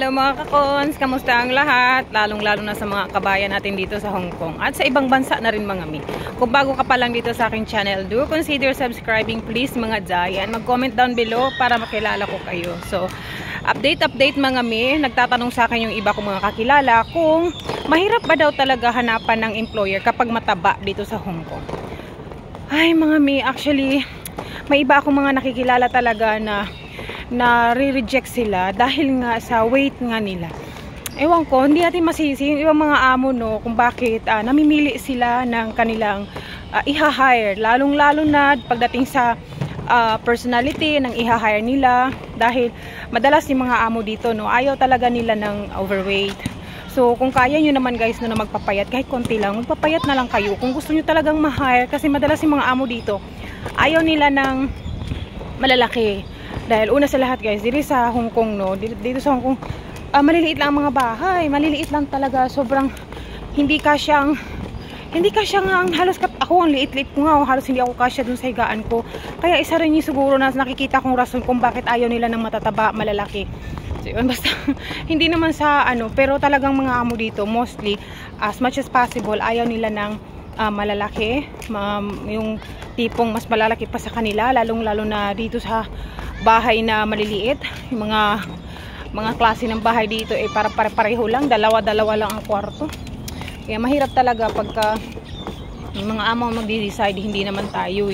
Hello mga kakons, kamusta ang lahat? Lalong-lalo na sa mga kabayan natin dito sa Hong Kong at sa ibang bansa na rin mga mi. Kung bago ka pa lang dito sa aking channel, do consider subscribing please mga day, and mag-comment down below para makilala ko kayo. So, update mga mi, nagtatanong sa akin yung iba kong mga kakilala kung mahirap ba daw talaga hanapan ng employer kapag mataba dito sa Hong Kong. Ay mga mi, actually, may iba akong mga nakikilala talaga na re-reject sila dahil nga sa weight nga nila. Ewan ko, hindi natin masisi yung ibang mga amo no kung bakit namimili sila ng kanilang iha-hire, lalong-lalo na pagdating sa personality ng iha-hire nila, dahil madalas yung mga amo dito no ayaw talaga nila ng overweight. So kung kaya nyo naman guys na magpapayat kahit konti lang, magpapayat na lang kayo kung gusto nyo talagang ma-hire, kasi madalas yung mga amo dito ayaw nila ng malalaki. Dahil una sa lahat guys, dito sa Hong Kong no, dito sa Hong Kong, maliliit lang ang mga bahay, maliliit lang talaga, sobrang hindi kasyang halos ako ang liit-liit ko nga, halos hindi ako kasya dun sa higaan ko. Kaya isa rin yung siguro na nakikita kong rason kung bakit ayaw nila ng matataba, malalaki. So yun, basta hindi naman sa pero talagang mga amo dito mostly, as much as possible, ayaw nila ng malalaki, yung tipong mas malalaki pa sa kanila, lalong-lalo na dito sa bahay na maliliit. Yung mga klase ng bahay dito para pareho lang, dalawa-dalawa lang ang kwarto. Kaya mahirap talaga pagka yung mga amo mag-decide, hindi naman tayo